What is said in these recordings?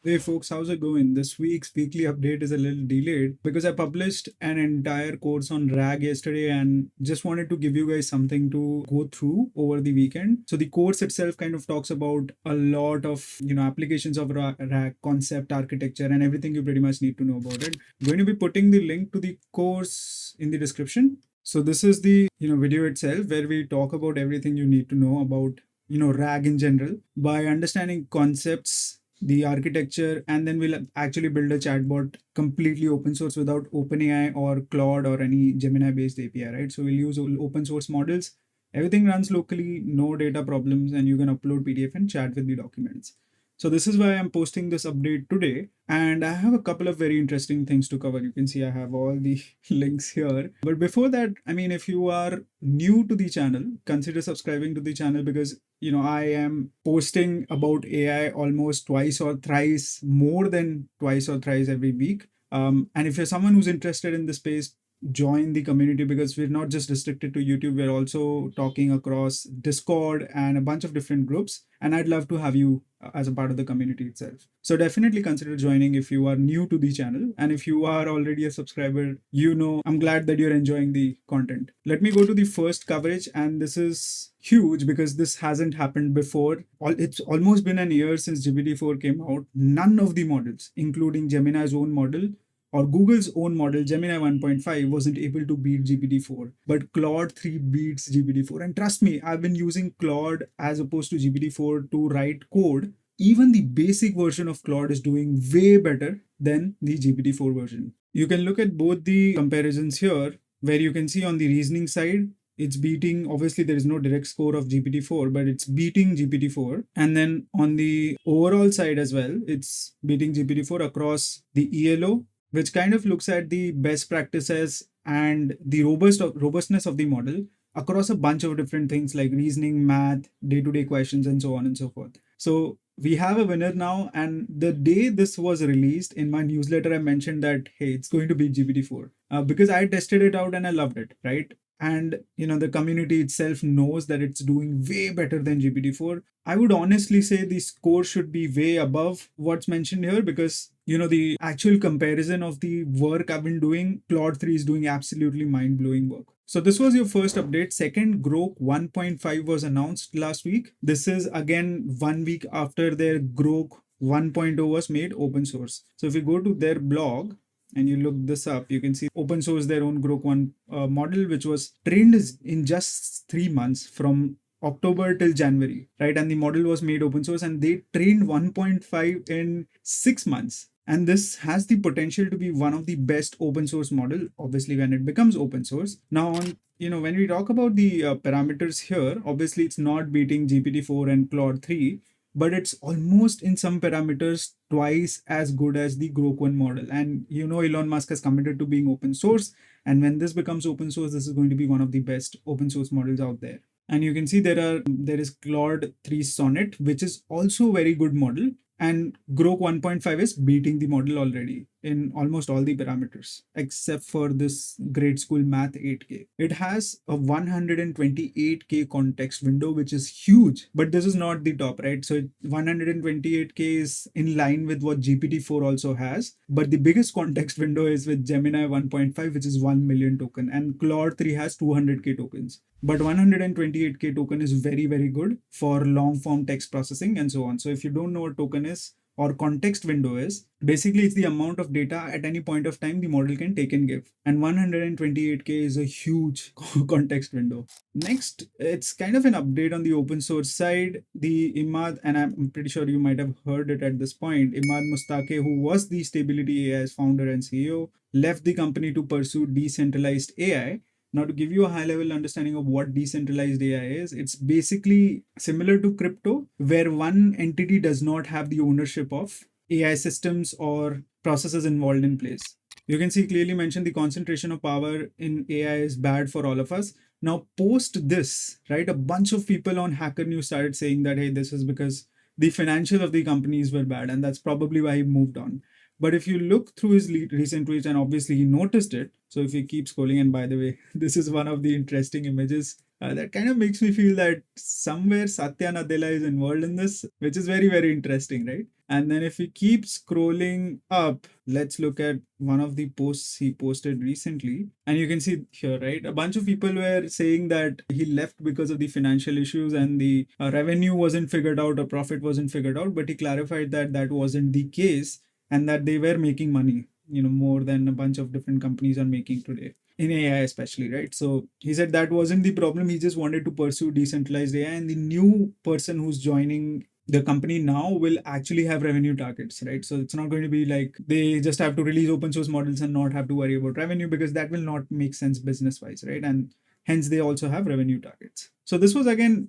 Hey folks, how's it going? This week's weekly update is a little delayed because I published an entire course on RAG yesterday and just wanted to give you guys something to go through over the weekend. So the course itself kind of talks about a lot of, applications of RAG, concept, architecture, and everything you pretty much need to know about it. I'm going to be putting the link to the course in the description. So this is the, video itself where we talk about everything you need to know about, RAG in general by understanding concepts, the architecture, and then we'll actually build a chatbot completely open source without OpenAI or Claude or any Gemini based API, right? So we'll use open source models. Everything runs locally, no data problems, and you can upload PDF and chat with the documents. So this is why I'm posting this update today. And I have a couple of very interesting things to cover. You can see I have all the links here. But before that, if you are new to the channel, consider subscribing to the channel because I am posting about AI almost twice or thrice, more than twice or thrice every week. And if you're someone who's interested in the space, join the community because we're not just restricted to YouTube. We're also talking across Discord and a bunch of different groups. And I'd love to have you as a part of the community itself. So definitely consider joining if you are new to the channel. And if you are already a subscriber, I'm glad that you're enjoying the content. Let me go to the first coverage. And this is huge because this hasn't happened before. It's almost been an year since GPT-4 came out. None of the models, including Gemini's own model, or Google's own model, Gemini 1.5, wasn't able to beat GPT-4. But Clor3 beats GPT-4. And trust me, I've been using Claude as opposed to GPT-4 to write code. Even the basic version of Claude is doing way better than the GPT-4 version. You can look at both the comparisons here, where you can see on the reasoning side, it's beating, obviously there is no direct score of GPT-4, but it's beating GPT-4. And then on the overall side as well, it's beating GPT-4 across the ELO, which kind of looks at the best practices and the robustness of the model across a bunch of different things like reasoning, math, day-to-day questions, and so on and so forth. So we have a winner now. And the day this was released in my newsletter, I mentioned that, hey, it's going to be GPT-4 because I tested it out and I loved it, right? And the community itself knows that it's doing way better than GPT-4. I would honestly say the score should be way above what's mentioned here because the actual comparison of the work I've been doing, Clor3 is doing absolutely mind-blowing work. So this was your first update. Second, Grok 1.5 was announced last week. This is again 1 week after their Grok 1.0 was made open source. So if you go to their blog and you look this up, you can see open source their own Grok 1 model, which was trained in just 3 months from October till January, right? And the model was made open source and they trained 1.5 in 6 months. And this has the potential to be one of the best open source model, obviously, when it becomes open source. Now, when we talk about the parameters here, obviously, it's not beating GPT-4 and Claude-3, but it's almost in some parameters twice as good as the Grok 1 model. And Elon Musk has committed to being open source. And when this becomes open source, this is going to be one of the best open source models out there. And you can see there is Clor3 Sonnet, which is also a very good model. And Grok 1.5 is beating the model already in almost all the parameters, except for this grade school math 8K. It has a 128K context window, which is huge, but this is not the top, right? So 128K is in line with what GPT-4 also has, but the biggest context window is with Gemini 1.5, which is 1 million token, and Clor3 has 200K tokens. But 128K token is very, very good for long form text processing and so on. So if you don't know what token is or context window is, basically it's the amount of data at any point of time the model can take and give. And 128K is a huge context window. Next, it's kind of an update on the open source side. The Imad, and I'm pretty sure you might have heard it at this point, Imad Mustake, who was the Stability AI's founder and CEO, left the company to pursue decentralized AI. Now, to give you a high-level understanding of what decentralized AI is, it's basically similar to crypto, where one entity does not have the ownership of AI systems or processes involved in place. You can see clearly mentioned the concentration of power in AI is bad for all of us. Now, post this, right, a bunch of people on Hacker News started saying that, hey, this is because the financials of the companies were bad, and that's probably why he moved on. But if you look through his recent tweets, and obviously he noticed it, so if you keep scrolling, and by the way, this is one of the interesting images that kind of makes me feel that somewhere Satya Nadella is involved in this, which is very, very interesting, right? And then if we keep scrolling up, let's look at one of the posts he posted recently. And you can see here, right? A bunch of people were saying that he left because of the financial issues and the revenue wasn't figured out or profit wasn't figured out. But he clarified that that wasn't the case and that they were making money, more than a bunch of different companies are making today in AI, especially, right? So he said that wasn't the problem. He just wanted to pursue decentralized AI, and the new person who's joining the company now will actually have revenue targets, right? So it's not going to be like they just have to release open source models and not have to worry about revenue, because that will not make sense business wise, right? And hence they also have revenue targets. So this was again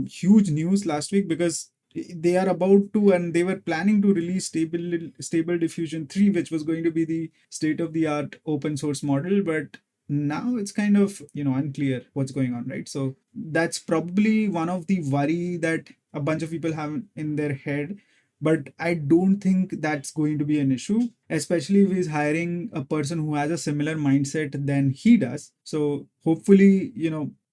huge news last week, because they are about to, and they were planning to release stable diffusion 3, which was going to be the state of the art open source model, but now it's kind of unclear what's going on, right? So that's probably one of the worry that a bunch of people have in their head, but I don't think that's going to be an issue, especially if he's hiring a person who has a similar mindset than he does. So hopefully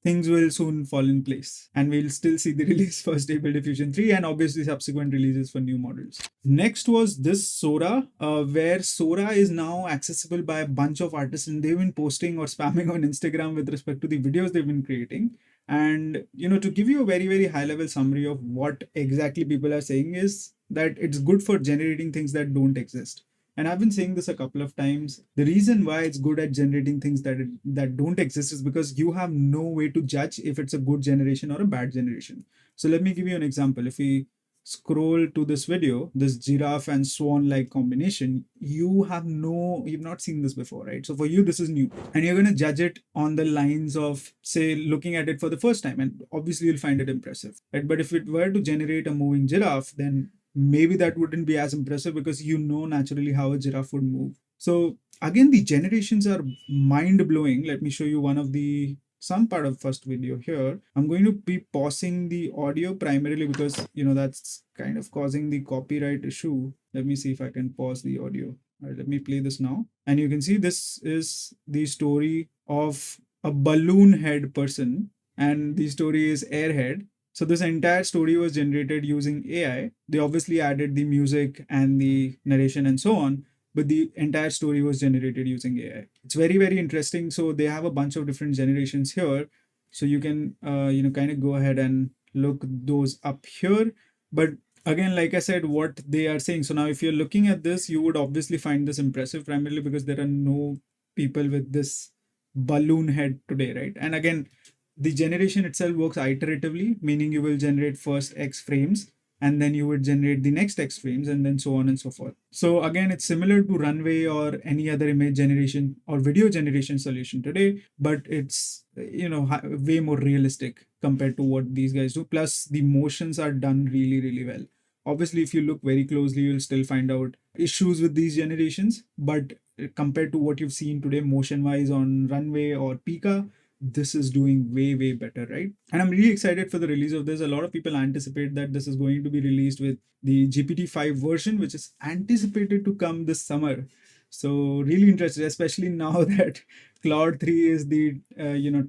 things will soon fall in place and we'll still see the release for Stable Diffusion 3 and obviously subsequent releases for new models. Next was this Sora, where Sora is now accessible by a bunch of artists, and they've been posting or spamming on Instagram with respect to the videos they've been creating. And to give you a very, very high level summary of what exactly people are saying is that it's good for generating things that don't exist. And I've been saying this a couple of times. The reason why it's good at generating things that don't exist is because you have no way to judge if it's a good generation or a bad generation. So let me give you an example. If we scroll to this video, this giraffe and swan like combination, you've not seen this before, right? So for you, this is new. And you're going to judge it on the lines of, say, looking at it for the first time. And obviously you'll find it impressive, right? But if it were to generate a moving giraffe, then maybe that wouldn't be as impressive, because naturally how a giraffe would move. So again, the generations are mind-blowing. Let me show you some part of first video here. I'm going to be pausing the audio primarily because that's kind of causing the copyright issue. Let me see if I can pause the audio. All right, let me play this now. And you can see this is the story of a balloon head person, and the story is Airhead. So this entire story was generated using AI. They obviously added the music and the narration and so on, but the entire story was generated using AI. It's very, very interesting. So they have a bunch of different generations here. So you can, kind of go ahead and look those up here. But again, like I said, what they are saying. So now if you're looking at this, you would obviously find this impressive primarily because there are no people with this balloon head today, right? And again, the generation itself works iteratively, meaning you will generate first X frames and then you would generate the next X frames and then so on and so forth. So again, it's similar to Runway or any other image generation or video generation solution today, but it's, way more realistic compared to what these guys do. Plus the motions are done really, really well. Obviously, if you look very closely, you'll still find out issues with these generations, but compared to what you've seen today, motion-wise on Runway or Pika, this is doing way, way better, right? And I'm really excited for the release of this. A lot of people anticipate that this is going to be released with the GPT-5 version, which is anticipated to come this summer. So really interested, especially now that Clor3 is the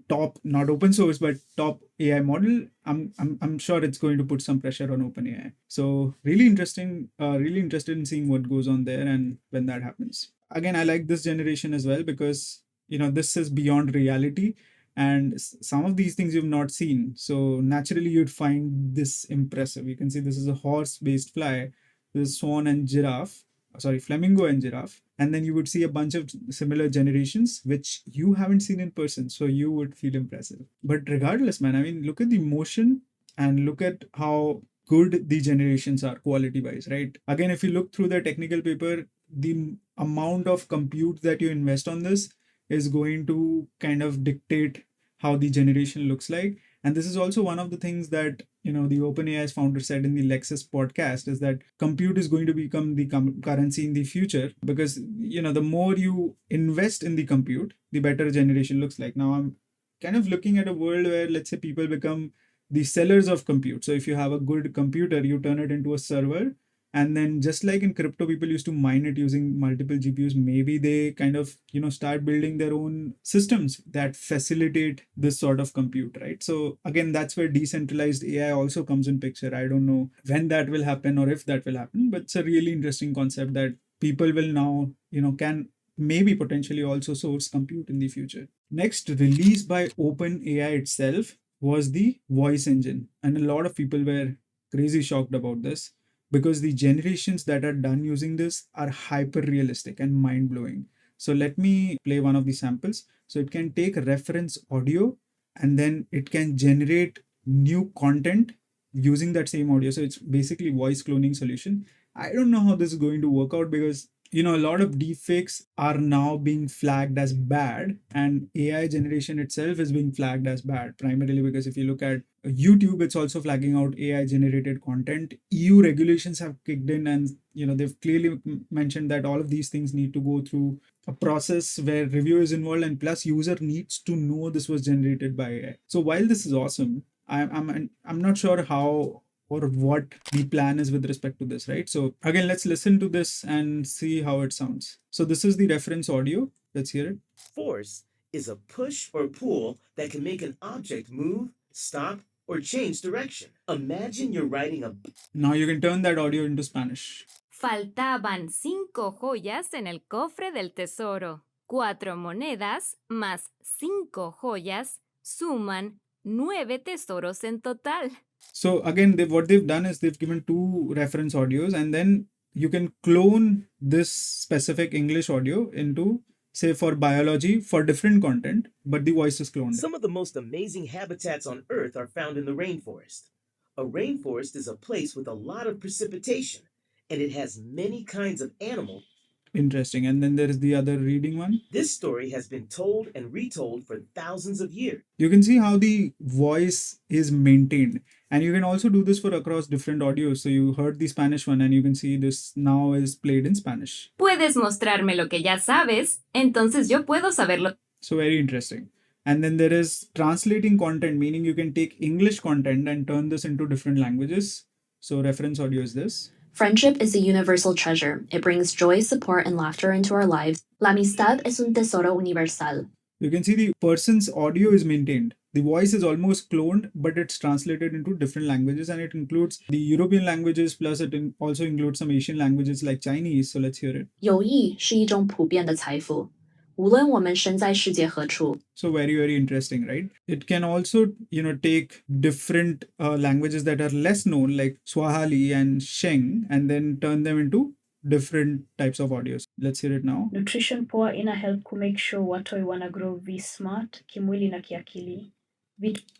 top, not open source, but top AI model. I'm sure it's going to put some pressure on OpenAI. So really interesting, really interested in seeing what goes on there and when that happens. Again, I like this generation as well because this is beyond reality. And some of these things you've not seen. So naturally you'd find this impressive. You can see this is a horse-based fly. This is swan and giraffe, flamingo and giraffe. And then you would see a bunch of similar generations, which you haven't seen in person. So you would feel impressive. But regardless, man, I mean, look at the motion and look at how good the generations are quality-wise, right? Again, if you look through the technical paper, the amount of compute that you invest on this is going to kind of dictate how the generation looks like. And this is also one of the things that, the OpenAI's founder said in the Lexus podcast, is that compute is going to become the currency in the future, because, the more you invest in the compute, the better generation looks like. Now, I'm kind of looking at a world where, let's say, people become the sellers of compute. So if you have a good computer, you turn it into a server, And then just like in crypto, people used to mine it using multiple GPUs. Maybe they kind of, start building their own systems that facilitate this sort of compute, right? So again, that's where decentralized AI also comes in picture. I don't know when that will happen or if that will happen, but it's a really interesting concept that people will now, can maybe potentially also source compute in the future. Next, released by OpenAI itself was the voice engine. And a lot of people were crazy shocked about this because the generations that are done using this are hyper realistic and mind blowing. So let me play one of the samples. So it can take reference audio and then it can generate new content using that same audio. So it's basically voice cloning solution. I don't know how this is going to work out because a lot of deepfakes are now being flagged as bad, and AI generation itself is being flagged as bad, primarily because if you look at YouTube, it's also flagging out AI generated content. EU regulations have kicked in, and they've clearly mentioned that all of these things need to go through a process where review is involved, and plus user needs to know this was generated by AI. So while this is awesome, I'm not sure how or what the plan is with respect to this, right? So again, let's listen to this and see how it sounds. So this is the reference audio. Let's hear it. Force is a push or pull that can make an object move, stop, or change direction. Imagine you're riding a... Now you can turn that audio into Spanish. Faltaban 5 joyas en el cofre del tesoro. 4 monedas más 5 joyas suman 9 tesoros en total. So again, what they've done is they've given 2 reference audios, and then you can clone this specific English audio into, say, for biology for different content, but the voice is cloned. Some of the most amazing habitats on Earth are found in the rainforest. A rainforest is a place with a lot of precipitation, and it has many kinds of animals. Interesting. And then there is the other reading one. This story has been told and retold for thousands of years. You can see how the voice is maintained. And you can also do this for across different audios. So you heard the Spanish one and you can see this now is played in Spanish. Puedes mostrarme lo que ya sabes, entonces yo puedo saberlo. So very interesting. And then there is translating content, meaning you can take English content and turn this into different languages. So reference audio is this. Friendship is a universal treasure. It brings joy, support, and laughter into our lives. La amistad es un tesoro universal. You can see the person's audio is maintained. The voice is almost cloned, but it's translated into different languages, and it includes the European languages, plus it also includes some Asian languages like Chinese. So let's hear it. 友谊是一种普遍的财富，无论我们身在世界何处。 So very, very interesting, right? It can also, take different languages that are less known, like Swahili and Sheng, and then turn them into different types of audios. Let's hear it now. Nutrition poa ina help ku make sure watoi wana grow vi smart kimwili na kiakili.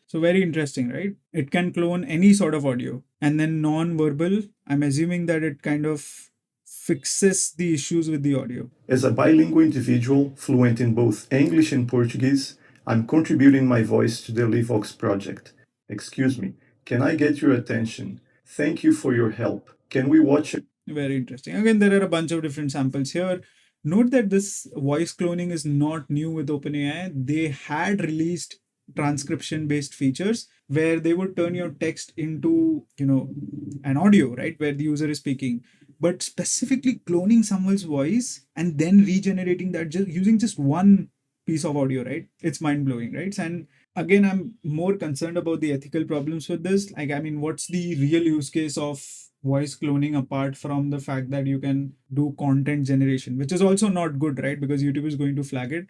So very interesting, right? It can clone any sort of audio. And then non-verbal, I'm assuming that it kind of fixes the issues with the audio. As a bilingual individual, fluent in both English and Portuguese, I'm contributing my voice to the Livox project. Excuse me, can I get your attention? Thank you for your help. Can we watch it? Very interesting. Again, there are a bunch of different samples here. Note that this voice cloning is not new with OpenAI. They had released transcription-based features where they would turn your text into, an audio, right? Where the user is speaking. But specifically cloning someone's voice and then regenerating that using just one piece of audio, right? It's mind-blowing, right? And again, I'm more concerned about the ethical problems with this. What's the real use case of voice cloning apart from the fact that you can do content generation, which is also not good, right? Because YouTube is going to flag it.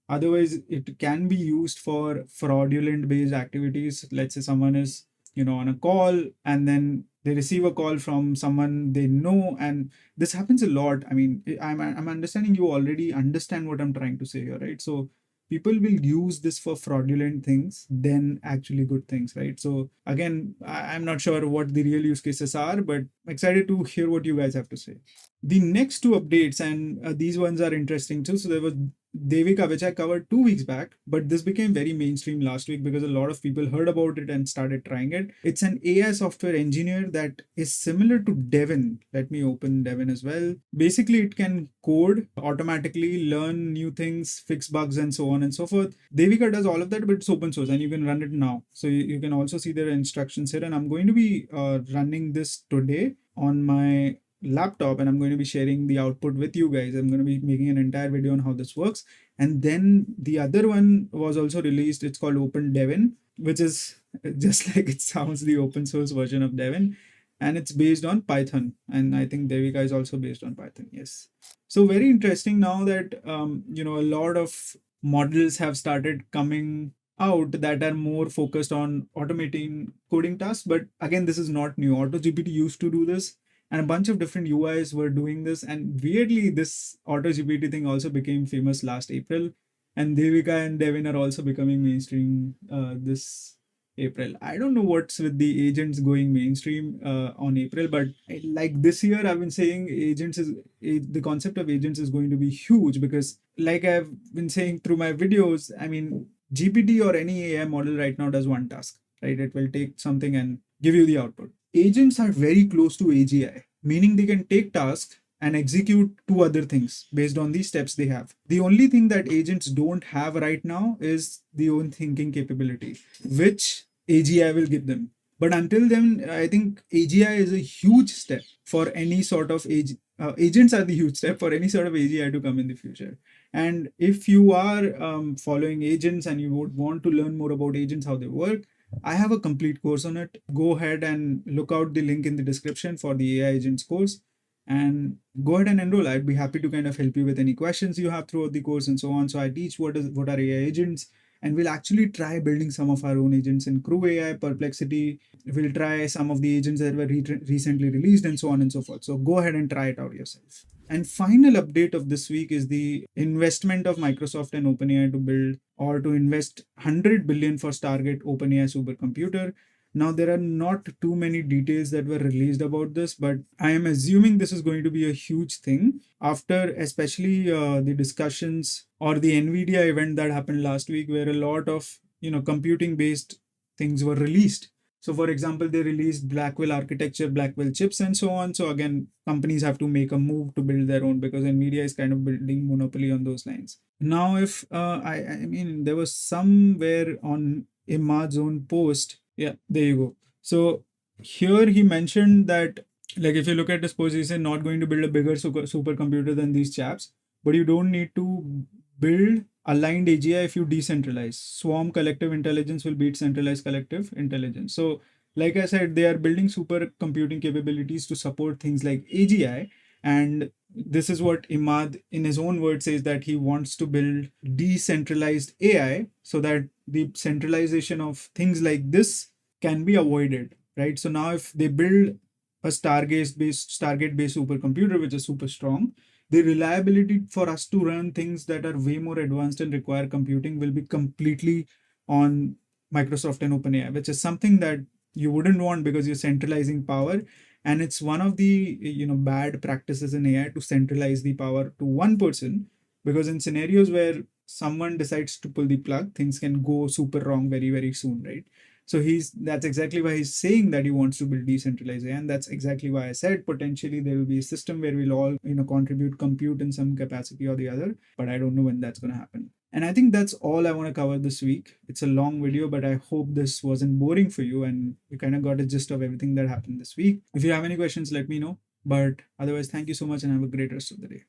Otherwise, it can be used for fraudulent based activities. Let's say someone is, on a call and then they receive a call from someone they know, and this happens a lot. I'm understanding you already understand what I'm trying to say here, right? So people will use this for fraudulent things than actually good things, right? So again, I'm not sure what the real use cases are, but I'm excited to hear what you guys have to say. The next 2 updates, and these ones are interesting too. So there was Devika, which I covered 2 weeks back, but this became very mainstream last week because a lot of people heard about it and started trying it. It's an AI software engineer that is similar to Devin. Let me open Devin as well. Basically, it can code automatically, learn new things, fix bugs, and so on and so forth. Devika does all of that, but it's open source and you can run it now. So you can also see their instructions here, and I'm going to be running this today on my laptop, and I'm going to be sharing the output with you guys. I'm going to be making an entire video on how this works. And then the other one was also released. It's called Open Devin, which is just like it sounds, the open source version of Devin. And it's based on Python. And I think Devika is also based on Python. Yes. So very interesting now that, a lot of models have started coming out that are more focused on automating coding tasks. But again, this is not new. AutoGPT used to do this, and a bunch of different UIs were doing this. And weirdly, this AutoGPT thing also became famous last April. And Devika and Devin are also becoming mainstream this April. I don't know what's with the agents going mainstream on April, but like this year, I've been saying the concept of agents is going to be huge, because like I've been saying through my videos, I mean, GPT or any AI model right now does one task, right? It will take something and give you the output. Agents are very close to AGI, meaning they can take tasks and execute two other things based on the steps they have. The only thing that agents don't have right now is the own thinking capability, which AGI will give them. But until then, I think AGI is a huge step for any sort of agents are the huge step for any sort of AGI to come in the future. And if you are following agents and you would want to learn more about agents, how they work, I have a complete course on it. Go ahead and look out the link in the description for the AI agents course, and go ahead and enroll. I'd be happy to kind of help you with any questions you have throughout the course and so on. So I teach what are AI agents, and we'll actually try building some of our own agents in Crew AI, Perplexity. We'll try some of the agents that were recently released and so on and so forth. So go ahead and try it out yourself. And final update of this week is the investment of Microsoft and OpenAI to build or to invest 100 billion for Stargate OpenAI supercomputer. Now, there are not too many details that were released about this, but I am assuming this is going to be a huge thing after especially the discussions or the NVIDIA event that happened last week, where a lot of computing based things were released. So for example, they released Blackwell architecture, Blackwell chips, and so on. So again, companies have to make a move to build their own, because NVIDIA is kind of building monopoly on those lines. Now, if I mean, there was somewhere on Imad's own post. Yeah, there you go. So here he mentioned that, like, if you look at this post, he said not going to build a bigger supercomputer than these chaps, but you don't need to build aligned AGI if you decentralize. Swarm collective intelligence will beat centralized collective intelligence. So, like I said, they are building supercomputing capabilities to support things like AGI. And this is what Imad, in his own words, says that he wants to build decentralized AI so that the centralization of things like this can be avoided, right? So now if they build a Stargate-based supercomputer, which is super strong, the reliability for us to run things that are way more advanced and require computing will be completely on Microsoft and OpenAI, which is something that you wouldn't want, because you're centralizing power. And it's one of the bad practices in AI to centralize the power to one person, because in scenarios where someone decides to pull the plug, things can go super wrong very, very soon, right? So that's exactly why he's saying that he wants to build decentralized AI. And that's exactly why I said potentially there will be a system where we'll all contribute compute in some capacity or the other, but I don't know when that's going to happen. And I think that's all I want to cover this week. It's a long video, but I hope this wasn't boring for you and you kind of got a gist of everything that happened this week. If you have any questions, let me know. But otherwise, thank you so much and have a great rest of the day.